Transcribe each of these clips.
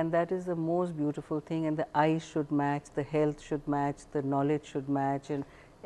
and that is the most beautiful thing, and the eyes should match, the health should match, the knowledge should match, and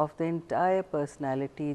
of the entire personality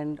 and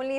only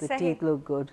the teeth look good.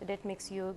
that makes you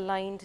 aligned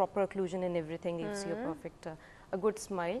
proper occlusion and everything gives you a perfect a good smile.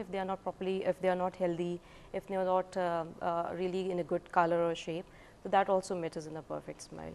if they are not properly, if they are not healthy, if they are not really in a good color or shape, so that also matters in a perfect smile.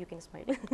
you can smile.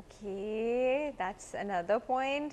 Okay, that's another point.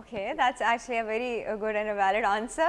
okay, that's actually a very good and a valid answer.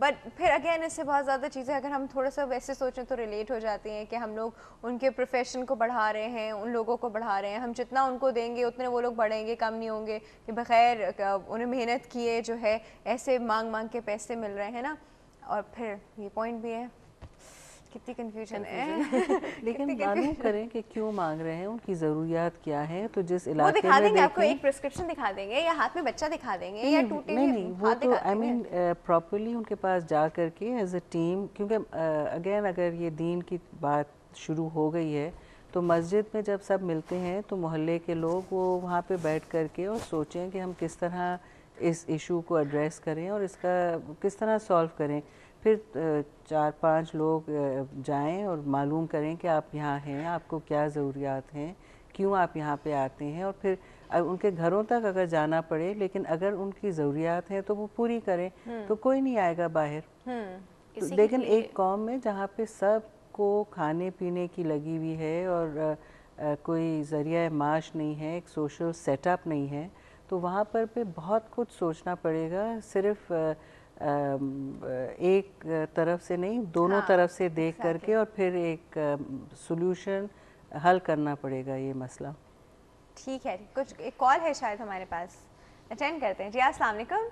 But پھر again اس سے بہت زیادہ چیزیں اگر ہم تھوڑا سا ویسے سوچیں تو ریلیٹ ہو جاتی ہیں کہ ہم لوگ ان کے پروفیشن کو بڑھا رہے ہیں, ان لوگوں کو بڑھا رہے ہیں, ہم جتنا ان کو دیں گے اتنے وہ لوگ بڑھیں گے, کم نہیں ہوں گے, کہ بغیر انہیں محنت کیے جو ہے ایسے مانگ مانگ کے پیسے مل رہے ہیں نا. اور پھر یہ پوائنٹ بھی ہے, کتنی کنفیوژن ہے. لیکن معلوم کریں کہ کیوں مانگ رہے ہیں, ان کی ضروریات کیا ہیں. تو جس وہ علاقے دکھا میں دیں گے آپ کو, دیکھیں ایک پرسکرپشن دکھا دیں گے یا ہاتھ میں بچہ دکھا دیں گے یا ٹوٹی ہوئی وہ ہاتھ تو دکھا آئی دیں گے. مین پراپرلی ان کے پاس جا کر کے ایز اے ٹیم, کیونکہ اگین اگر یہ دین کی بات شروع ہو گئی ہے تو مسجد میں جب سب ملتے ہیں تو محلے کے لوگ وہ وہاں پہ بیٹھ کر کے اور سوچیں کہ ہم کس طرح اس ایشو کو ایڈریس کریں اور اس کا کس طرح سالو کریں. پھر 4-5 لوگ جائیں اور معلوم کریں کہ آپ یہاں ہیں, آپ کو کیا ضروریات ہیں, کیوں آپ یہاں پہ آتے ہیں, اور پھر ان کے گھروں تک اگر جانا پڑے لیکن اگر ان کی ضروریات ہیں تو وہ پوری کریں, تو کوئی نہیں آئے گا باہر. لیکن ایک قوم میں جہاں پہ سب کو کھانے پینے کی لگی ہوئی ہے اور کوئی ذریعہ معاش نہیں ہے, ایک سوشل سیٹ اپ نہیں ہے, تو وہاں پر پہ بہت کچھ سوچنا پڑے گا. صرف ایک طرف سے نہیں, دونوں طرف سے دیکھ کر کے اور پھر ایک سولوشن حل کرنا پڑے گا یہ مسئلہ. ٹھیک ہے, کچھ ایک کال ہے شاید ہمارے پاس, اٹینڈ کرتے ہیں. جی السلام علیکم.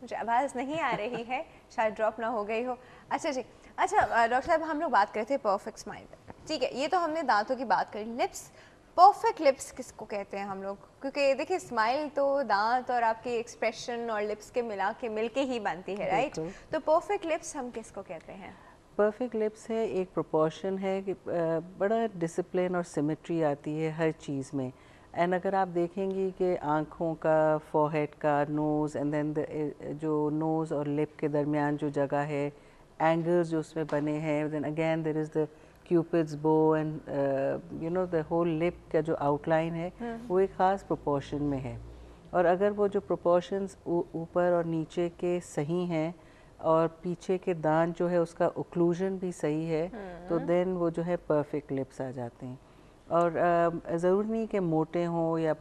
مجھے آواز نہیں آ رہی ہے, شاید ڈراپ نہ ہو گئی ہو. اچھا جی, اچھا ڈاکٹر صاحب ہم لوگ بات کرتے ہیں پرفیکٹ اسمائل. ٹھیک ہے, یہ تو ہم نے دانتوں کی بات کری. لپس, پرفیکٹ لپس کس کو کہتے ہیں ہم لوگ؟ کیونکہ دیکھیے اسمائل تو دانت اور آپ کی ایکسپریشن اور لپس کے مل کے ہی بنتی ہے, رائٹ؟ تو پرفیکٹ لپس ہم کس کو کہتے ہیں؟ پرفیکٹ لپس ہے ایک پروپورشن ہے کہ بڑا ڈسپلن اور سیمیٹری آتی ہے ہر چیز میں. اینڈ اگر آپ دیکھیں گی کہ آنکھوں کا, فورہیڈ کا, نوز, اینڈ دین جو نوز اور لپ کے درمیان جو جگہ ہے, اینگلز جو اس میں بنے ہیں, then again there is the cupid's bow and you know the whole lip کا جو آؤٹ لائن ہے وہ ایک خاص پروپورشن میں ہے. اور اگر وہ جو پروپورشنز اوپر اور نیچے کے صحیح ہیں اور پیچھے کے دانت جو ہے اس کا اوکلوژن بھی صحیح ہے, تو دین وہ جو ہے پرفیکٹ لپس آ جاتے ہیں. اور ضروری نہیں کہ موٹے ہوں یا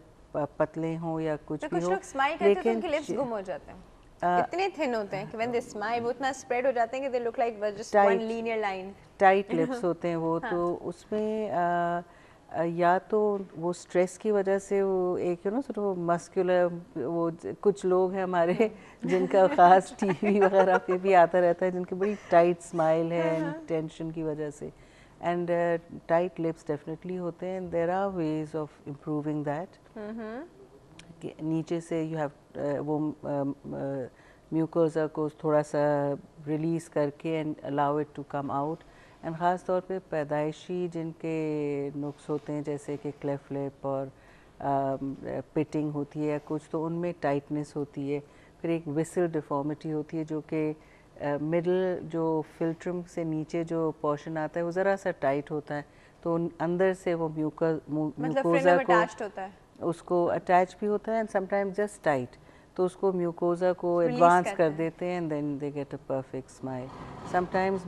پتلے ہوں یا کچھ بھی ہو, کچھ لوگ اسمائل کرتے ہیں تو ان کے لپس گم ہو جاتے ہیں, اتنے تھن ہوتے ہیں کہ when they smile وہ اتنا اسپریڈ ہو جاتے ہیں کہ they look like just one linear line. Tight lips ہوتے ہیں وہ, تو اس میں یا تو وہ اسٹریس کی وجہ سے وہ ایک نا سر وہ مسکولر, وہ کچھ لوگ ہیں ہمارے جن کا خاص ٹی وی وغیرہ پہ بھی آتا رہتا ہے, جن کی بڑی ٹائٹ اسمائل ہے ٹینشن کی وجہ سے. اینڈ ٹائٹ لپس ڈیفینیٹلی ہوتے ہیں. There are ways of improving that. نیچے سے یو ہیو وہ میوکوزا کو تھوڑا سا ریلیز کر کے and allow it to come out. And خاص طور پہ پیدائشی جن کے نقص ہوتے ہیں جیسے کہ کلیف لپ اور پٹنگ ہوتی ہے کچھ, تو ان میں ٹائٹنس ہوتی ہے. پھر ایک وسل ڈیفارمیٹی ہوتی ہے جو کہ مڈل جو فلٹرم سے نیچے جو پورشن آتا ہے وہ ذرا سا ٹائٹ ہوتا ہے, تو اندر سے وہ میوکوزا کو اس کو اٹیچ بھی ہوتا ہے and sometime just tight, تو اس کو میوکوزا کو ایڈوانس کر دیتے ہیں and then they get a perfect smile. Sometimes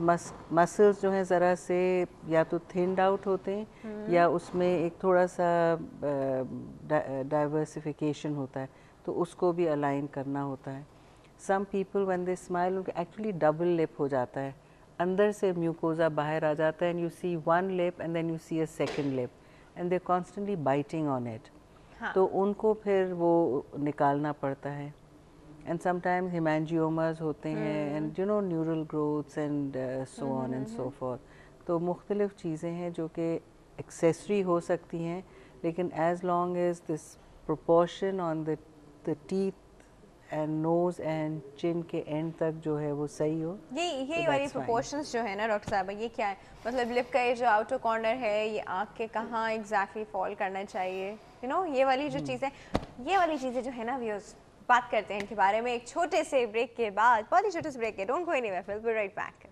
muscles جو ہیں ذرا سے یا تو تھنڈ آؤٹ ہوتے ہیں یا اس میں ایک تھوڑا سا ڈائیورسیفیکیشن ہوتا ہے, تو اس کو بھی الائن کرنا ہوتا ہے. Some people when they smile actually double lip ہو جاتا ہے, اندر سے میوکوزا باہر آ جاتا ہے and you see one lip and then you see a second lip and they constantly biting on it, تو ان کو پھر وہ نکالنا پڑتا ہے. اینڈ سم ٹائمز ہیمینجیوماز ہوتے ہیں and you know neural growths and so on and so forth. تو مختلف چیزیں ہیں جو کہ ایکسیسری ہو سکتی ہیں, لیکن as long as this proportion on the teeth and nose and chin کے اینڈ تک جو ہے وہ صحیح ہو. یہ والی پروپورشنس جو ہے نا ڈاکٹر صاحبہ, یہ کیا ہے مطلب لپ کا یہ جو آؤٹر کارنر ہے یہ آنکھ کے کہاں ایگزیکٹلی فال کرنا چاہیے, یو نو یہ والی جو چیزیں, یہ والی چیزیں جو ہے نا ویوز بات کرتے ہیں ان کے بارے میں ایک چھوٹے سے بریک کے بعد, بہت ہی چھوٹے سے بریک کے. Don't go anywhere, we'll be right back.